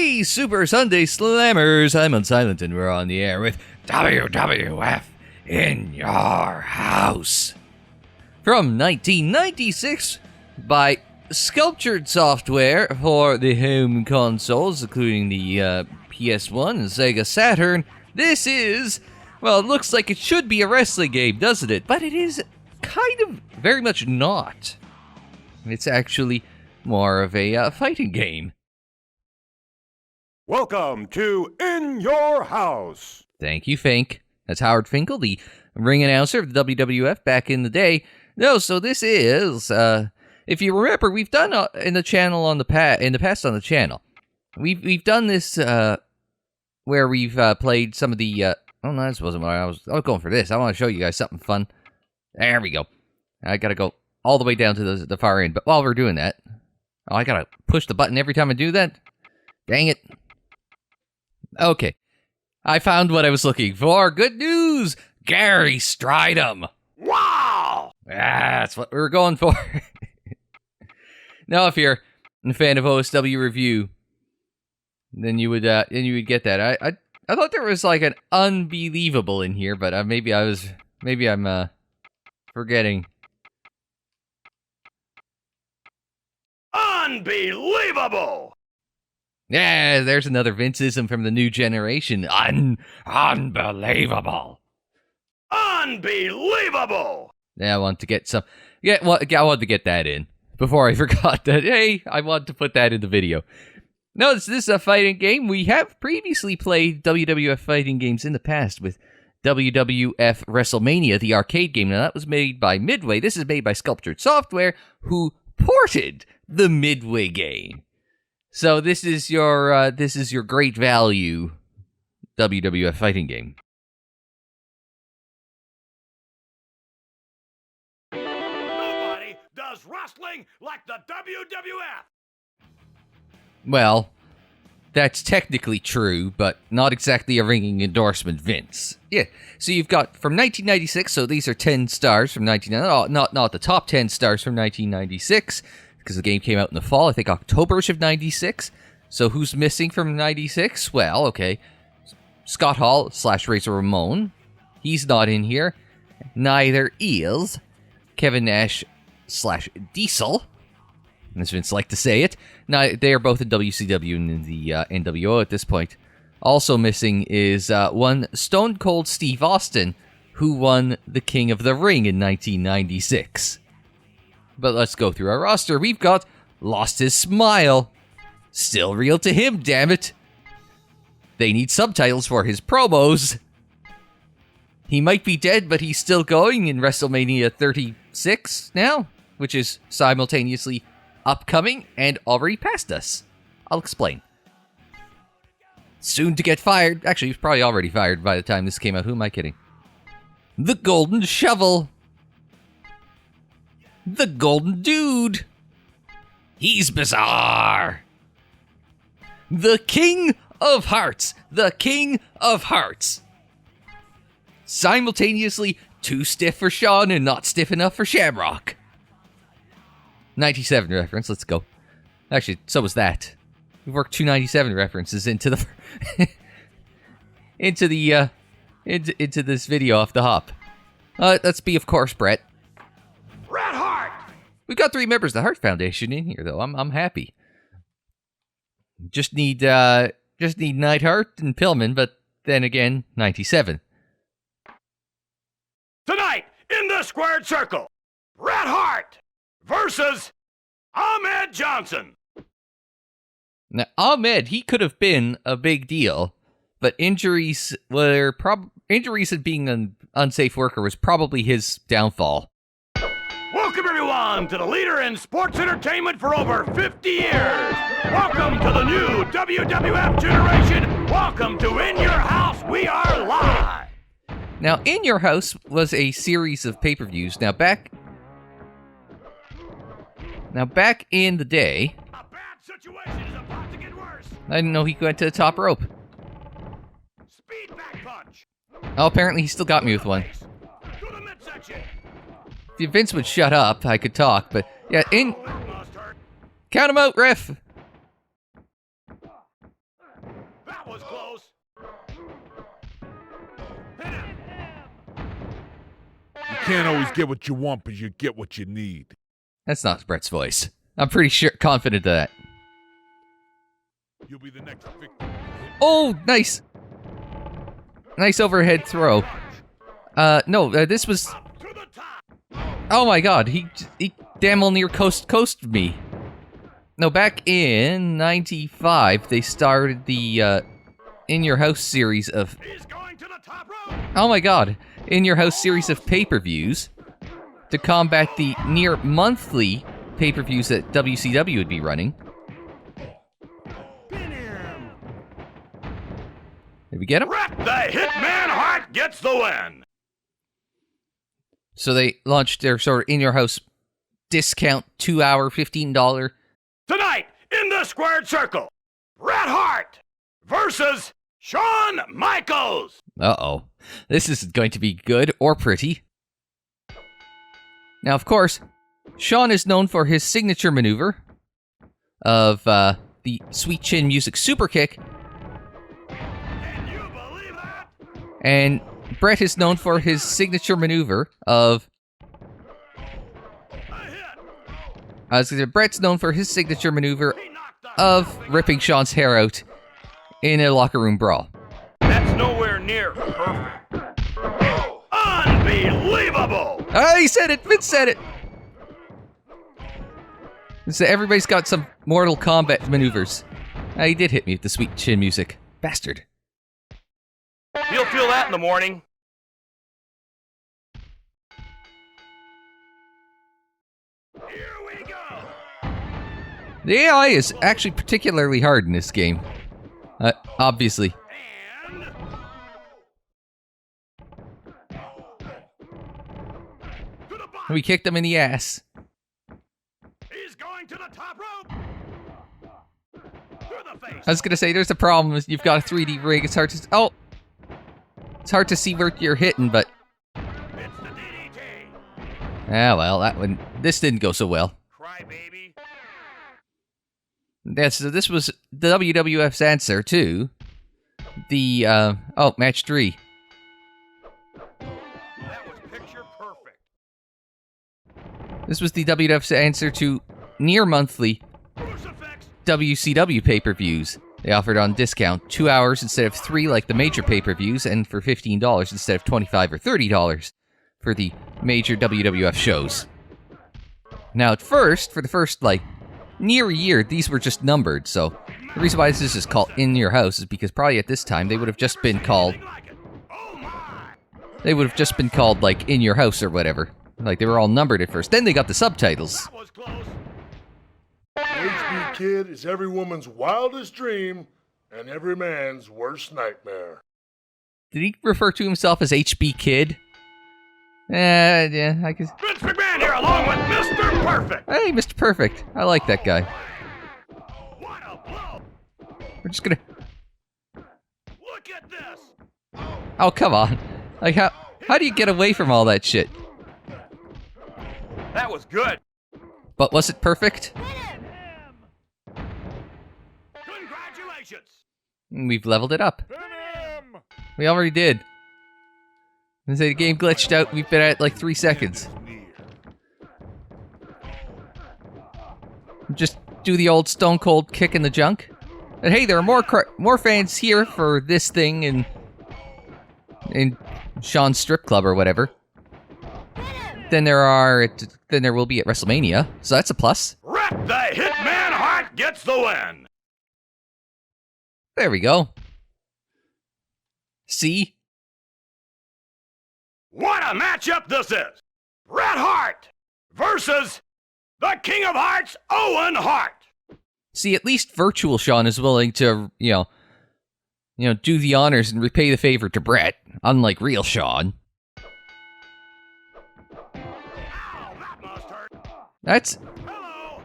Hey, Super Sunday Slammers! I'm Unsilent, and we're on the air with WWF In Your House. From 1996 by Sculptured Software for the home consoles, including the PS1 and Sega Saturn. This is, well, it looks like it should be a wrestling game, doesn't it? But it is kind of very much not. It's actually more of a fighting game. Welcome to In Your House. Thank you, Fink. That's Howard Finkel, the ring announcer of the WWF back in the day. No, so this is, if you remember, we've done in the channel in the past on the channel. We've done this where we've played some of the. Oh no, this wasn't what I was going for. This I want to show you guys something fun. There we go. I gotta go all the way down to the far end. But while we're doing that, I gotta push the button every time I do that. Dang it. Okay, I found what I was looking for. Good news! Gary Stridham! Wow! That's what we were going for. Now, if you're a fan of OSW Review, then you would get that. I thought there was like an unbelievable in here, but maybe I'm forgetting. Unbelievable! Yeah, there's another Vinceism from the new generation. Unbelievable. Unbelievable! Yeah, I want to get some. Yeah, well, I wanted to get that in before I forgot that. Hey, I want to put that in the video. No, this is a fighting game. We have previously played WWF fighting games in the past with WWF WrestleMania, the arcade game. Now, that was made by Midway. This is made by Sculptured Software, who ported the Midway game. So this is your great value WWF fighting game. Nobody does wrestling like the WWF! Well, that's technically true, but not exactly a ringing endorsement, Vince. Yeah, so you've got from 1996, so these are 10 stars from 1996, not the top 10 stars from 1996, because the game came out in the fall, I think October-ish of 96. So who's missing from 96? Well, okay, Scott Hall / Razor Ramon. He's not in here. Neither is Kevin Nash / Diesel, as Vince liked to say it. Now, they are both in WCW and in the NWO at this point. Also missing is one Stone Cold Steve Austin, who won the King of the Ring in 1996. But let's go through our roster. We've got Lost His Smile. Still real to him, damn it. They need subtitles for his promos. He might be dead, but he's still going in WrestleMania 36 now, which is simultaneously upcoming and already past us. I'll explain. Soon to get fired. Actually, he's probably already fired by the time this came out. Who am I kidding? The Golden Shovel. The Golden Dude. He's bizarre. The King of Hearts. The King of Hearts. Simultaneously too stiff for Sean and not stiff enough for Shamrock. 97 reference, let's go. Actually, so was that. We worked 297 references into the into this video off the hop. Let's be, of course, Bret. Bret Hart! We've got 3 members of the Hart Foundation in here, though. I'm happy. Just need Neidhart and Pillman, but then again, 97. Tonight, in the squared circle, Bret Hart versus Ahmed Johnson. Now, Ahmed, he could have been a big deal, but injuries and being an unsafe worker was probably his downfall. Welcome, everyone, to the leader in sports entertainment for over 50 years. Welcome to the new WWF generation. Welcome to In Your House. We are live. Now, In Your House was a series of pay-per-views. Now, back in the day, A bad situation is about to get worse. I didn't know he went to the top rope. Speed back punch. Oh, apparently he still got me with one. To the midsection. If Vince would shut up, I could talk, but yeah, count him out, ref. can't always get what you want, but you get what you need. That's not Brett's voice. I'm pretty confident of that. You'll be the next victim. Oh, nice. Nice overhead throw. This was... Oh my god, he damn near coasted me. No, back in 95, they started the In Your House series of... Oh my god, In Your House series of pay-per-views to combat the near monthly pay-per-views that WCW would be running. Did we get him? Bret the Hitman Hart gets the win. So they launched their sort of In Your House discount 2-hour $15. Tonight, in the squared circle, Bret Hart versus Shawn Michaels. Uh-oh. This isn't going to be good or pretty. Now, of course, Shawn is known for his signature maneuver of the Sweet Chin Music Super Kick. Can you believe that? And Bret is known for his signature maneuver of... Bret's known for his signature maneuver of ripping Shawn's hair out in a locker room brawl. That's nowhere near perfect. Unbelievable! Oh, he said it! Vince said it! So everybody's got some Mortal Kombat maneuvers. He did hit me with the Sweet Chin Music. Bastard. You'll feel that in the morning. Here we go! The AI is actually particularly hard in this game. Obviously. And... to the bottom. We kicked him in the ass. He's going to the top rope. To the face. I was gonna say, there's a problem is you've got a 3D rig. It's hard to... Oh! It's hard to see where you're hitting, but... It's the DDT. Ah, well, that one... This didn't go so well. Cry baby. Yeah, so this was the WWF's answer to the, match 3. That was picture perfect. This was the WWF's answer to near-monthly Crucifix. WCW pay-per-views. They offered on discount 2 hours instead of 3 like the major pay-per-views, and for $15 instead of $25 or $30 for the major WWF shows. Now, at first, for the first, near a year, these were just numbered, so the reason why this is called In Your House is because probably at this time they would have just been called... Oh my! They would have just been called, In Your House or whatever. They were all numbered at first. Then they got the subtitles. That was close. HB Kid is every woman's wildest dream and every man's worst nightmare. Did he refer to himself as HB Kid? Yeah, I guess. Vince McMahon here along with Mr. Perfect. Hey, Mr. Perfect. I like that guy. What a blow. We're just gonna... Look at this. Oh, come on. How do you get away from all that shit? That was good. But was it perfect? Congratulations. We've leveled it up. We already did. And say the game glitched out. We've been at it 3 seconds. Just do the old Stone Cold kick in the junk. And hey, there are more fans here for this thing in Sean's strip club or whatever than there will be at WrestleMania. So that's a plus. Bret the Hitman Hart gets the win. There we go. See? What a matchup this is. Bret Hart versus the King of Hearts, Owen Hart. See, at least virtual Sean is willing to, do the honors and repay the favor to Bret, unlike real Sean. Ow, that must hurt. That's... Hello.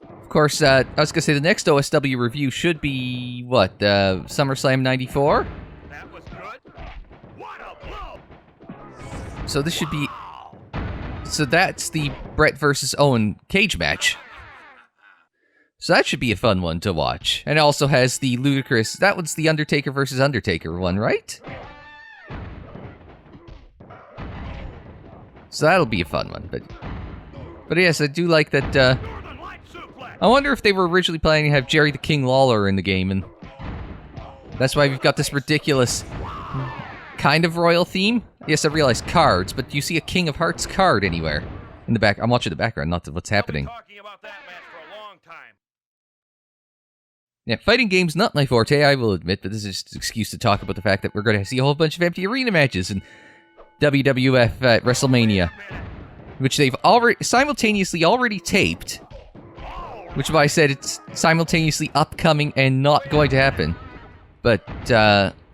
Of course, I was gonna say the next OSW review should be, SummerSlam 94? That was good. What a blow. So this should be... So that's the Bret versus Owen cage match. So that should be a fun one to watch. And it also has the ludicrous... That one's the Undertaker versus Undertaker one, right? So that'll be a fun one. But yes, I do like that. I wonder if they were originally planning to have Jerry the King Lawler in the game, and that's why we've got this ridiculous kind of royal theme. Yes, I realize cards, but do you see a King of Hearts card anywhere in the back? I'm watching the background, not what's happening. Talking about that match for a long time. Yeah, fighting games not my forte, I will admit, but this is just an excuse to talk about the fact that we're going to see a whole bunch of empty arena matches in WWF WrestleMania, which they've already simultaneously taped. Which is why I said it's simultaneously upcoming and not going to happen. But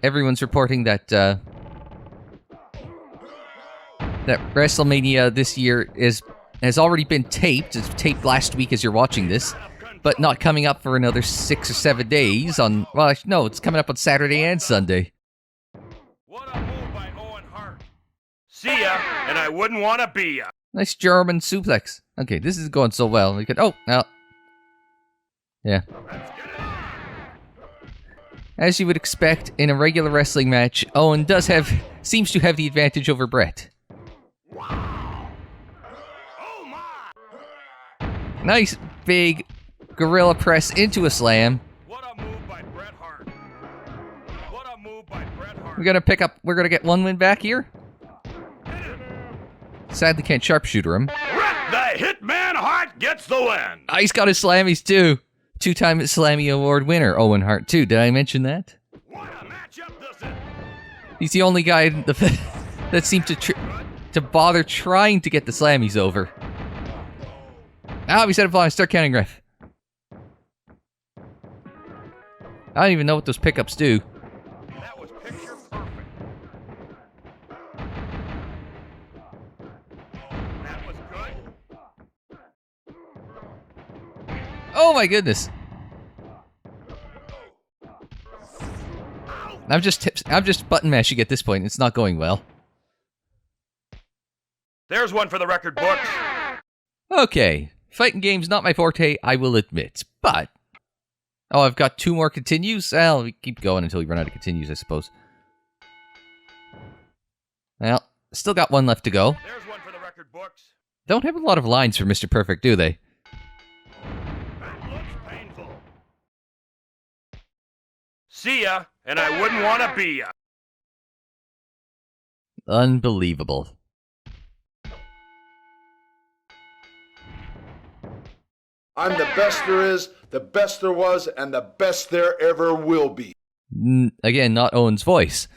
everyone's reporting that that WrestleMania this year has already been taped. It's taped last week as you're watching this, but not coming up for another 6 or 7 days on... Well, no, it's coming up on Saturday and Sunday. What a move by Owen Hart. See ya, and I wouldn't want to be ya. Nice German suplex. Okay, this is going so well. We could... Oh, well... Yeah. As you would expect in a regular wrestling match, Owen seems to have the advantage over Brett. Oh my! Nice big gorilla press into a slam. What a move by Bret Hart. What a move by Bret Hart. We're gonna get one win back here. Sadly can't sharpshooter him. Bret the Hitman Hart gets the win. Oh, he's got his slammies too. 2-time Slammy Award winner, Owen Hart, too. Did I mention that? What a matchup this is. He's the only guy that seemed to bother trying to get the Slammies over. We said it flying. Start counting, ref. I don't even know what those pickups do. That was picture perfect. That was good. Oh my goodness. I'm just button mashing at this point. It's not going well. There's one for the record books. Okay. Fighting games not my forte, I will admit. But I've got 2 more continues. Well, we keep going until we run out of continues, I suppose. Well, still got 1 left to go. There's one for the record books. Don't have a lot of lines for Mr. Perfect, do they? That looks painful. See ya, and I wouldn't want to be ya. Unbelievable. I'm the best there is, the best there was, and the best there ever will be. Again, not Owen's voice.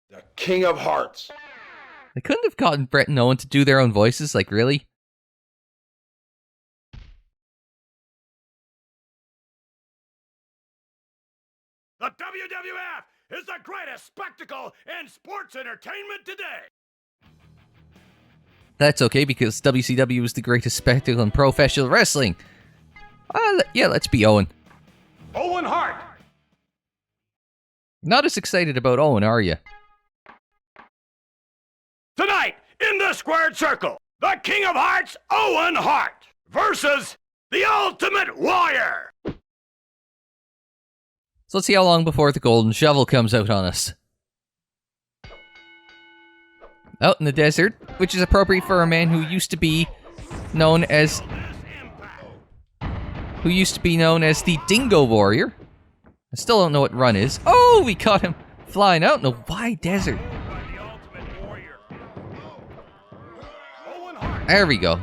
The King of Hearts. They couldn't have gotten Brett and Owen to do their own voices, like, really? The WWF is the greatest spectacle in sports entertainment today. That's okay, because WCW is the greatest spectacle in professional wrestling. Yeah, let's be Owen. Owen Hart. Not as excited about Owen, are you? Tonight, in the squared circle, the King of Hearts, Owen Hart, versus the Ultimate Warrior. So let's see how long before the golden shovel comes out on us. Out in the desert, which is appropriate for a man who used to be known as the Dingo Warrior. I still don't know what run is. Oh, we caught him flying out. No, why desert? There we go.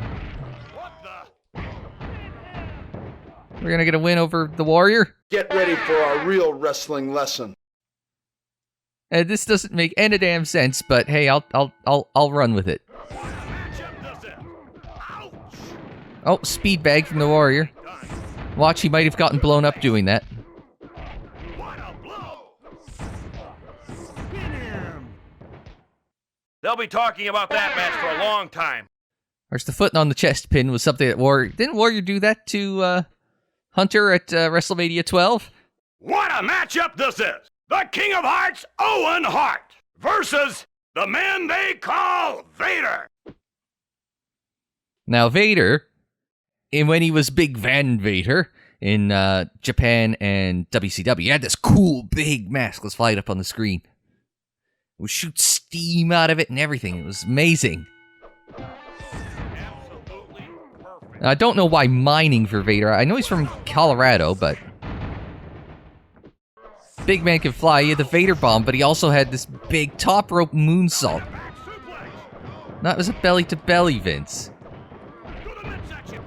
We're gonna get a win over the Warrior. Get ready for a real wrestling lesson. This doesn't make any damn sense, but hey, I'll run with it. Oh, speed bag from the Warrior. Watch, he might have gotten blown up doing that. They'll be talking about that match for a long time. Whereas the foot on the chest pin was something that Warrior... Didn't Warrior do that to Hunter at WrestleMania 12? What a matchup this is! The King of Hearts, Owen Hart, versus the man they call Vader. Now, Vader, when he was Big Van Vader in Japan and WCW, he had this cool big mask. Let's fly it up on the screen. would shoot steam out of it and everything. It was amazing. Absolutely perfect. I don't know why mining for Vader. I know he's from Colorado, but big man can fly. He had the Vader bomb, but he also had this big top rope moonsault. Back suplex. That was a belly to belly, Vince. To the midsection.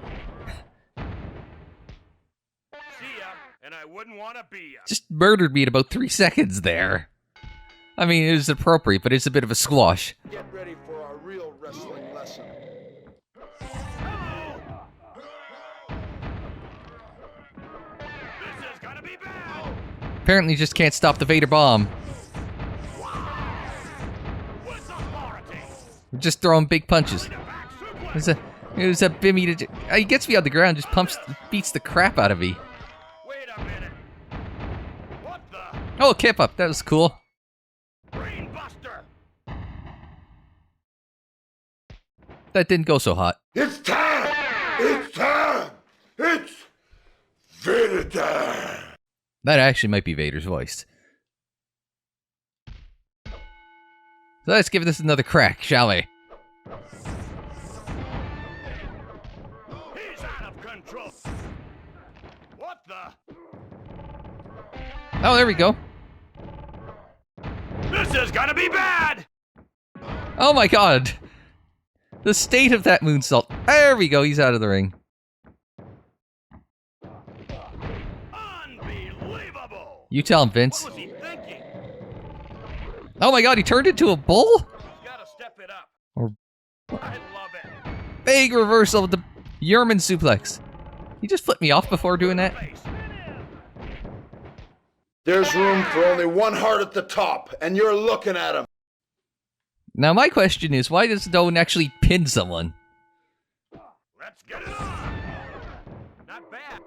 See ya, and I wouldn't want to be ya. Just murdered me in about 3 seconds there. I mean, it was appropriate, but it's a bit of a squash. Get ready for our real wrestling lesson. This is gonna be bad. Apparently, just can't stop the Vader bomb. With authority. We're just throwing big punches. To back suplex. It was a bimmy to... He gets me on the ground, just beats the crap out of me. Wait a minute. What the? Oh, kip up. That was cool. Brain buster. That didn't go so hot. It's time! It's time! It's Vader time! That actually might be Vader's voice. So let's give this another crack, shall we? He's out of control. What the? Oh, there we go. This is gonna be bad. Oh my god. The state of that moonsault. There we go, he's out of the ring. Unbelievable. You tell him, Vince. What was he thinking? Oh my god, he turned into a bull? He's gotta step it up. Or I love it. big reversal with the German suplex. He just flipped me off before doing that. Face. There's room for only one heart at the top, and you're looking at him. Now my question is, why does Owen actually pin someone? Let's get it on. Not bad.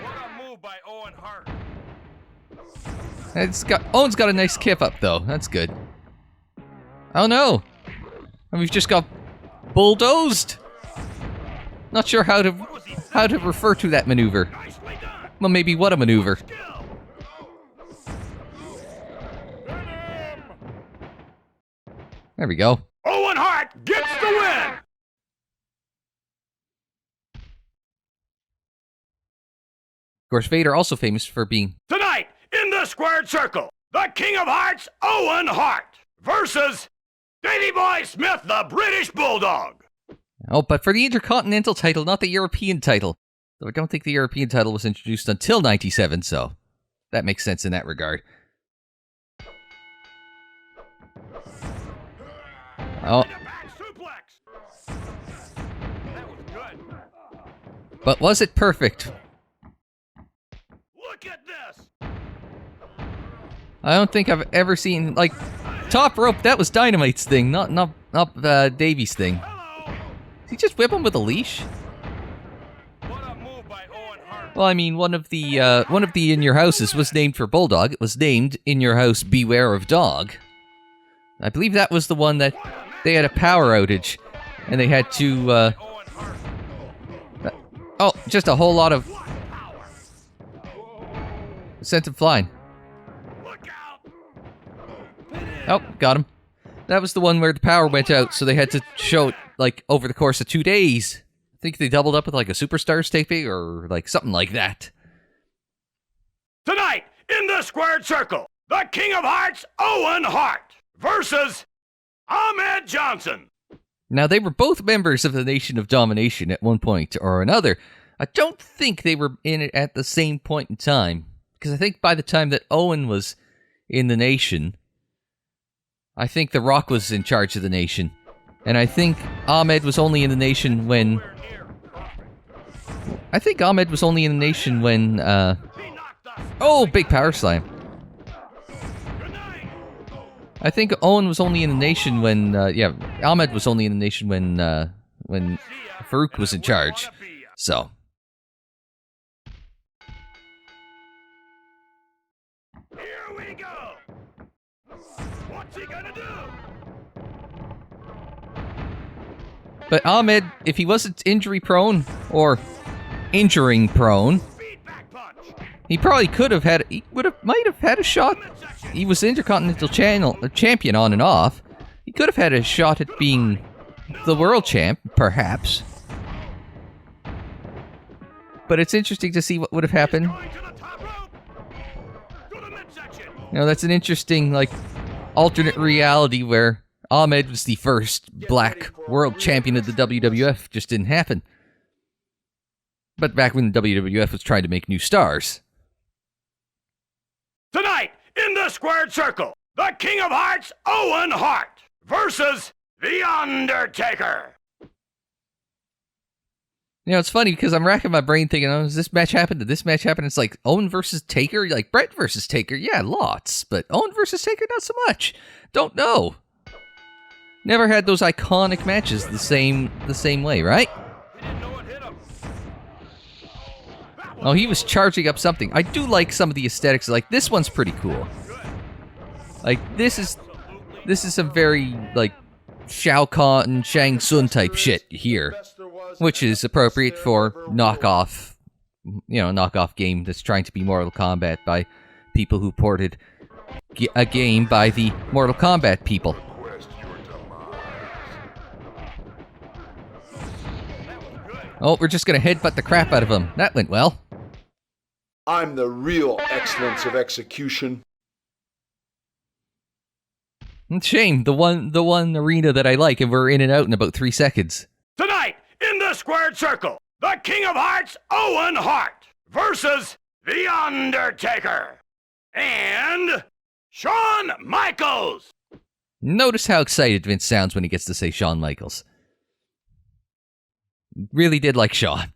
What a move by Owen Hart. Owen's got a nice kip up though. That's good. Oh no! And we've just got bulldozed. Not sure how to refer to that maneuver. Nicely done. Well, maybe what a maneuver. Skill. There we go. Owen Hart gets the win. Of course, Vader also famous for being... Tonight, in the squared circle, the King of Hearts, Owen Hart, versus Davey Boy Smith, the British Bulldog. Oh, but for the Intercontinental title, not the European title. Though I don't think the European title was introduced until 97, so that makes sense in that regard. Oh, Back suplex. That was good. but was it perfect? Look at this. I don't think I've ever seen, like, top rope. That was Dynamite's thing, not Davy's thing. Hello. Did he just whip him with a leash? What a move by Owen Hart. Well, I mean, one of the In Your Houses was named for Bulldog. It was named In Your House, Beware of Dog. I believe that was the one that they had a power outage, and they had to. Owen Hart. Oh, just a whole lot of sent him flying. Look out. Oh, got him. That was the one where the power went out, so they had to show it like over the course of 2 days. I think they doubled up with like a Superstars taping or like something like that. Tonight, in the squared circle, the King of Hearts, Owen Hart, versus Ahmed Johnson. Now, they were both members of the Nation of Domination at one point or another. I don't think they were in it at the same point in time, because I think by the time that Owen was in the Nation, I think The Rock was in charge of the Nation. And I think Ahmed was only in the Nation when... I think Ahmed was only in the Nation when, He knocked us. Oh, big power slam. Good night. I think Owen was only in the Nation when, Ahmed was only in the Nation when Farouk was in charge. So... Here we go. What's he gonna do? But Ahmed, if he wasn't injury prone or injuring prone, Feedback punch. he probably could have had. Might have had a shot he was Intercontinental Champion on and off. He could have had a shot at being the world champ, perhaps. But it's interesting to see what would have happened. You know, that's an interesting, like, alternate reality where Ahmed was the first black world champion of the WWF. Just didn't happen. But back when the WWF was trying to make new stars. Tonight, in the squared circle, the King of Hearts, Owen Hart, versus The Undertaker. You know, it's funny because I'm racking my brain thinking, oh, does this match happen? Did this match happen? It's like Owen versus Taker? Like Brett versus Taker? Yeah, lots. But Owen versus Taker, not so much. Don't know. Never had those iconic matches the same way, right? Oh, he was charging up something. I do like some of the aesthetics. Like, this one's pretty cool. Like, this is some very, like, Shao Kahn, Shang Tsung type shit here. Which is appropriate for knockoff game that's trying to be Mortal Kombat by people who ported a game by the Mortal Kombat people. Oh, we're just gonna headbutt the crap out of him. That went well. I'm the real excellence of execution. Shame, the one arena that I like, and we're in and out in about 3 seconds. Tonight, in the squared circle, the King of Hearts, Owen Hart, versus The Undertaker. And Shawn Michaels. Notice how excited Vince sounds when he gets to say Shawn Michaels. Really did like Shawn.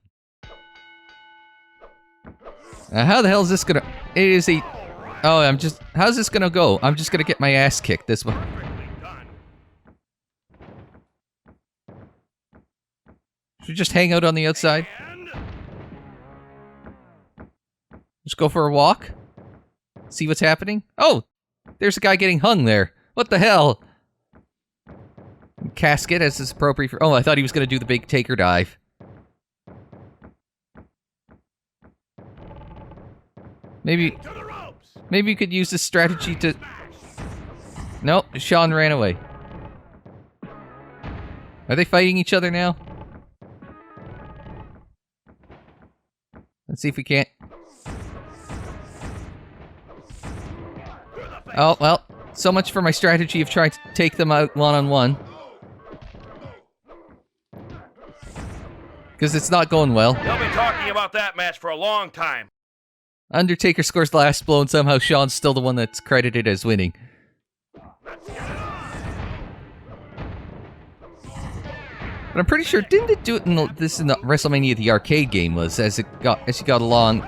How the hell is this gonna... It is a... Oh, how's this gonna go? I'm just gonna get my ass kicked this way. Should we just hang out on the outside? Just go for a walk? See what's happening? Oh! There's a guy getting hung there. What the hell? Casket as is appropriate for... Oh, I thought he was gonna do the big Taker dive. Maybe you could use this strategy to... Nope, Shawn ran away. Are they fighting each other now? Let's see if we can't... Oh, well, so much for my strategy of trying to take them out one-on-one. Because it's not going well. They'll be talking about that match for a long time. Undertaker scores the last blow, and somehow Shawn's still the one that's credited as winning. But I'm pretty sure, didn't it do it in the WrestleMania the arcade game was, as you got along?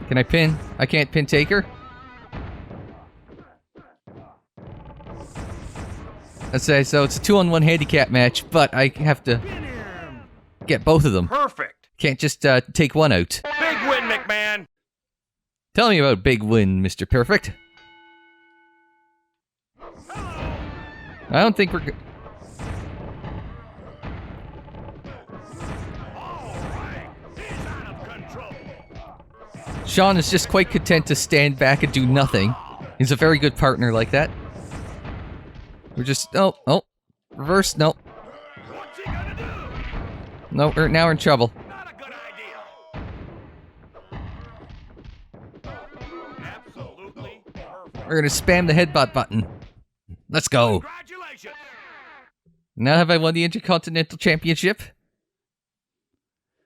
Can I pin? I can't pin Taker? Let's say, so it's a 2-on-1 handicap match, but I have to get both of them. Perfect. Can't just take one out. Big win, McMahon. Tell me about big win, Mr. Perfect. I don't think we're... Shawn is just quite content to stand back and do nothing. He's a very good partner like that. We're just... Oh. Reverse, no. What's he gonna do? No, now we're in trouble. Not a good idea. Absolutely perfect. We're gonna spam the headbutt button. Let's go. Congratulations. Now have I won the Intercontinental Championship?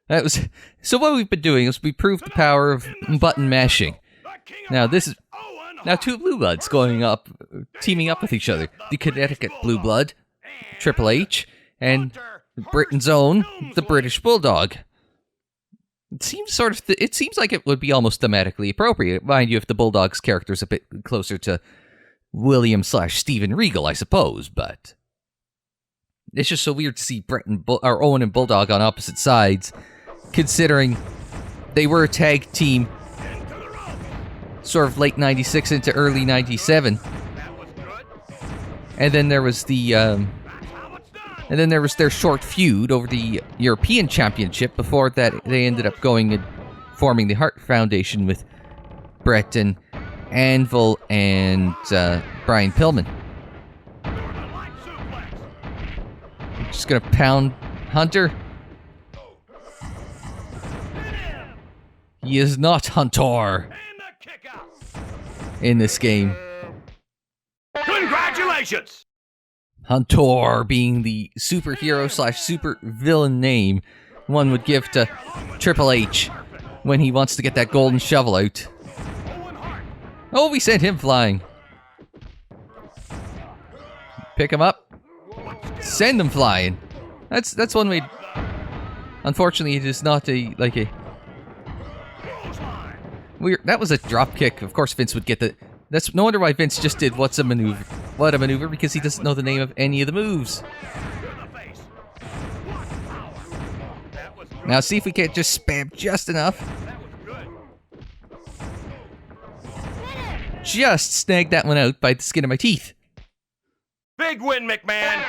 That was... So what we've been doing is we proved the power of button mashing. Now this is... Now two blue bloods teaming up with each other. The Connecticut Blue Blood, Triple H, and Britain's own, the British Bulldog. It seems like it would be almost thematically appropriate. Mind you, if the Bulldog's character's a bit closer to William/Steven Regal, I suppose, but... It's just so weird to see Owen and Bulldog on opposite sides, considering they were a tag team sort of late 96 into early 97. And then there was their short feud over the European Championship before that they ended up going and forming the Hart Foundation with Brett and Anvil and Brian Pillman. Just gonna pound Hunter. He is not Hunter in this game. Congratulations! Hunter being the superhero / super villain name one would give to Triple H when he wants to get that golden shovel out. Oh, we sent him flying. Pick him up. Send him flying. That's one way. Unfortunately, it is not a weird. That was a drop kick. Of course, Vince would get the. That's no wonder why Vince just did what a maneuver, because he doesn't know the name of any of the moves. Now see if we can't just spam just enough. Just snag that one out by the skin of my teeth. Big win, McMahon!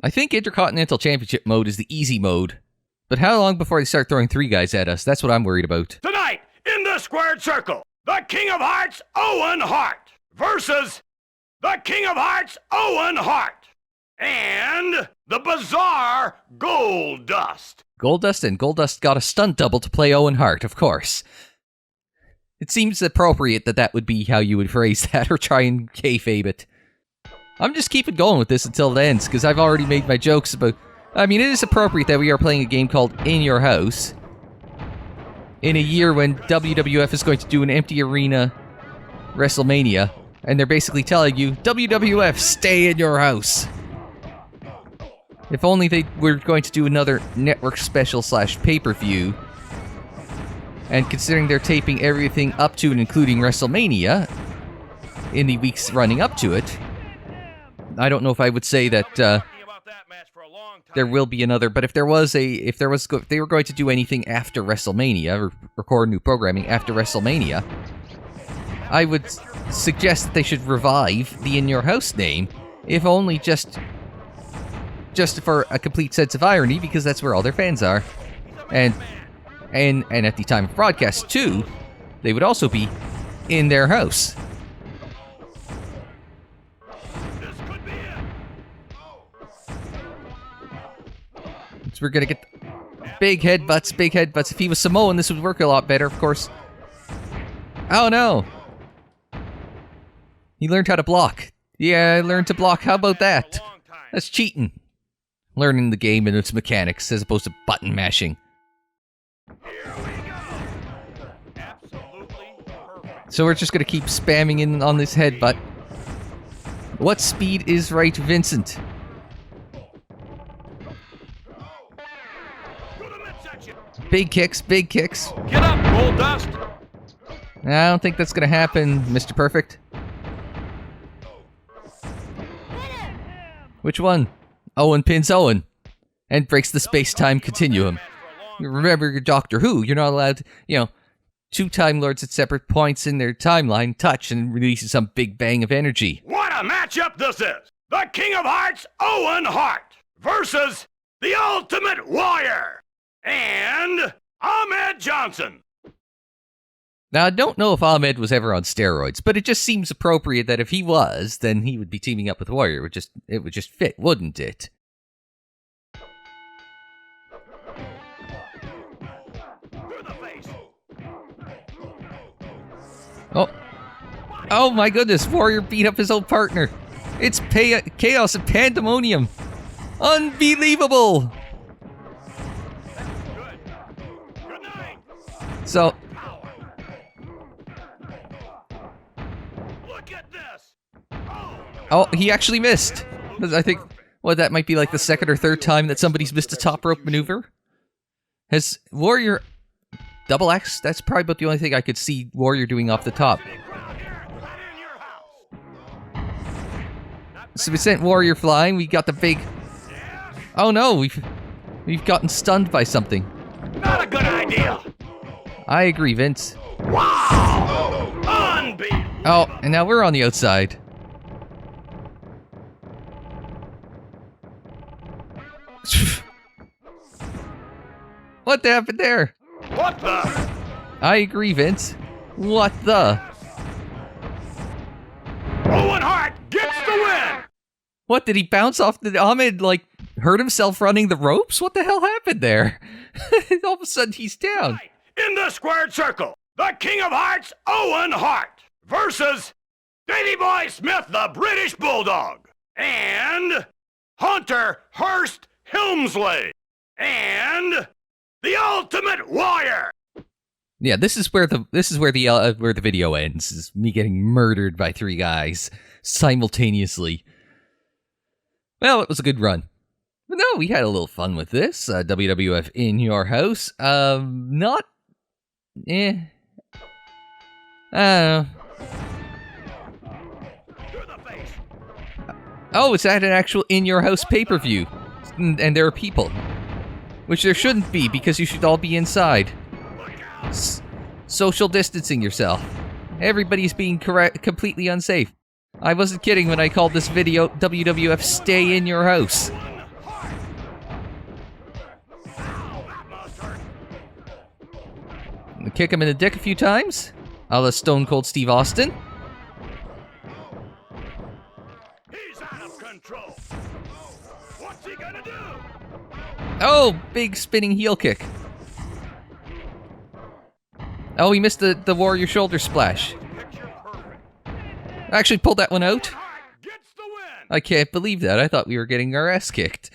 I think Intercontinental Championship mode is the easy mode. But how long before they start throwing 3 guys at us? That's what I'm worried about. Tonight, in the squared circle, the King of Hearts, Owen Hart, versus the King of Hearts, Owen Hart, and the bizarre Goldust. Goldust got a stunt double to play Owen Hart, of course. It seems appropriate that would be how you would phrase that, or try and kayfabe it. I'm just keeping going with this until it ends, because I've already made my jokes about... I mean, it is appropriate that we are playing a game called In Your House in a year when WWF is going to do an empty arena WrestleMania, and they're basically telling you, WWF, stay in your house. If only they were going to do another network special / pay-per-view, and considering they're taping everything up to and including WrestleMania in the weeks running up to it, I don't know if I would say that there will be another. But if they were going to do anything after WrestleMania, or record new programming after WrestleMania, I would suggest that they should revive the In Your House name, if only just for a complete sense of irony, because that's where all their fans are, and at the time of broadcast too, they would also be in their house. So we're gonna get big headbutts. If he was Samoan, this would work a lot better, of course. Oh no! He learned how to block. Yeah, I learned to block. How about that? That's cheating. Learning the game and its mechanics as opposed to button mashing. So we're just gonna keep spamming in on this headbutt. What speed is right, Vincent? Big kicks. Get up, Goldust! I don't think that's gonna happen, Mr. Perfect. Which one? Owen pins Owen and breaks the space-time continuum. Remember your Doctor Who, you're not allowed to, 2 Time Lords at separate points in their timeline touch and release some big bang of energy. What a matchup this is! The King of Hearts, Owen Hart, versus the Ultimate Warrior and Ahmed Johnson. Now, I don't know if Ahmed was ever on steroids, but it just seems appropriate that if he was, then he would be teaming up with Warrior. It would just fit, wouldn't it? Oh my goodness, Warrior beat up his own partner. It's chaos and pandemonium. Unbelievable! So, oh, he actually missed. I think, that might be like the 2nd or 3rd time that somebody's missed a top rope maneuver. Has Warrior double axe? That's probably about the only thing I could see Warrior doing off the top. So we sent Warrior flying. We got the big. Oh no, we've gotten stunned by something. Not a good idea. I agree, Vince. Wow! Unbeatable. Oh, and now we're on the outside. What happened there? What the? I agree, Vince. What the? Owen Hart gets the win! What, did he bounce off the Ahmed, like, hurt himself running the ropes? What the hell happened there? All of a sudden, he's down. In the squared circle, the King of Hearts, Owen Hart, versus Davey Boy Smith, the British Bulldog, and Hunter Hearst Helmsley, and the Ultimate Warrior. Yeah, this is where the video ends. Is me getting murdered by 3 guys simultaneously. Well, it was a good run. But no, we had a little fun with this. WWF In Your House. Not... I don't know. Oh, it's at an actual In Your House pay-per-view. And there are people. Which there shouldn't be, because you should all be inside. Social distancing yourself. Everybody's being completely unsafe. I wasn't kidding when I called this video WWF Stay in Your House. Kick him in the dick a few times, a la Stone Cold Steve Austin. He's out of control. What's he gonna do? Oh, big spinning heel kick. Oh, he missed the Warrior shoulder splash. I actually pulled that one out. I can't believe that. I thought we were getting our ass kicked.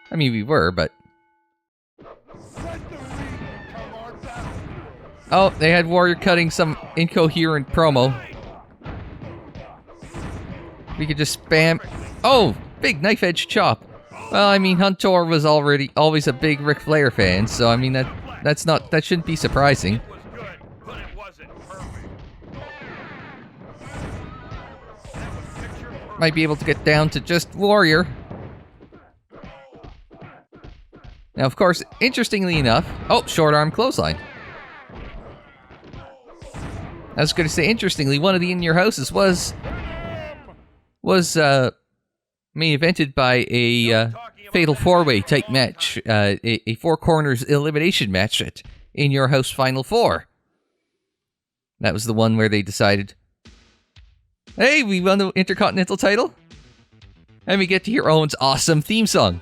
I mean, we were, but... Oh, they had Warrior cutting some incoherent promo. We could just spam... Oh, big knife edge chop. Well, I mean, Hunter was always a big Ric Flair fan, so I mean, that shouldn't be surprising. Might be able to get down to just Warrior. Now, of course, interestingly enough... Oh, short arm clothesline. I was going to say, interestingly, one of the In Your Houses was main evented by a fatal 4-way type match. A 4 corners elimination match at In Your House Final 4. That was the one where they decided... Hey, we won the Intercontinental title. And we get to hear Owen's awesome theme song.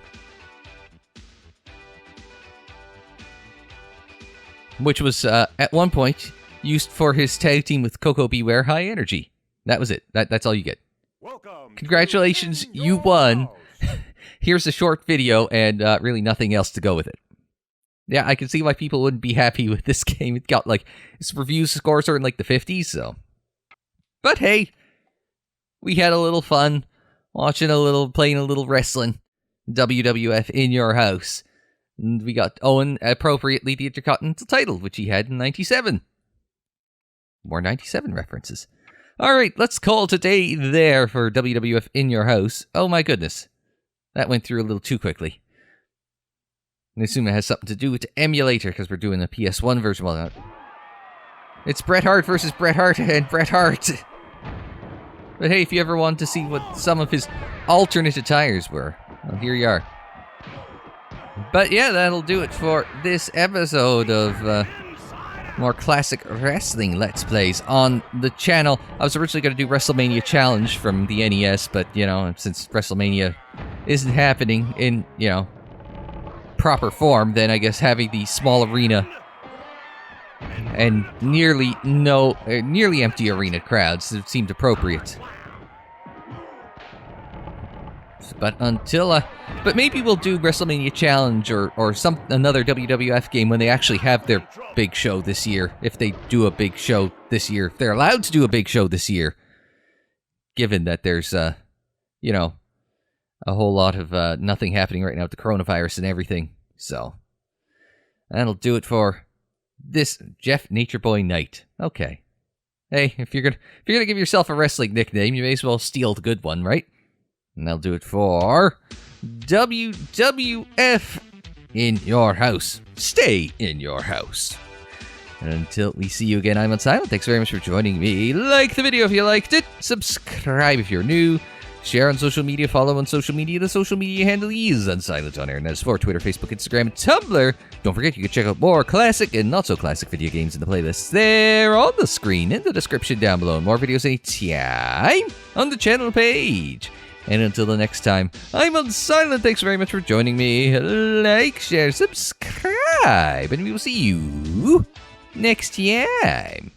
Which was, at one point, used for his tag team with Coco Beware High Energy. That was it. That's all you get. Congratulations, you won. Here's a short video and really nothing else to go with it. Yeah, I can see why people wouldn't be happy with this game. It got, like, its review scores are in, like, the 50s, so... But hey... We had a little fun, playing a little wrestling. WWF In Your House. And we got Owen, appropriately, the Intercontinental title, which he had in 97. More 97 references. Alright, let's call today there for WWF In Your House. Oh my goodness. That went through a little too quickly. I assume it has something to do with the emulator, because we're doing a PS1 version. Well, it's Bret Hart versus Bret Hart and Bret Hart. But hey, if you ever want to see what some of his alternate attires were, well, here you are. But yeah, that'll do it for this episode of more classic wrestling Let's Plays on the channel. I was originally going to do WrestleMania Challenge from the NES, but, you know, since WrestleMania isn't happening in, you know, proper form, then I guess having the small arena and nearly empty arena crowds seemed appropriate. But but maybe we'll do WrestleMania Challenge or another WWF game when they actually have their big show this year. If they do a big show this year, if they're allowed to do a big show this year, given that there's you know, a whole lot of nothing happening right now with the coronavirus and everything. So that'll do it for this Jeff Nature Boy Knight. Okay. Hey, if you're gonna give yourself a wrestling nickname, you may as well steal the good one, right? And that'll do it for WWF In Your House. Stay in your house. And until we see you again, I'm Unsilent. Thanks very much for joining me. Like the video if you liked it. Subscribe if you're new. Share on social media, follow on social media. The social media handle is Unsilent on air, and that's for Twitter, Facebook, Instagram, and Tumblr. Don't forget you can check out more classic and not so classic video games in the playlists there on the screen in the description down below, and more videos anytime on the channel page. And until the next time, I'm Unsilent. Thanks very much for joining me. Like, share, subscribe, and we will see you next time.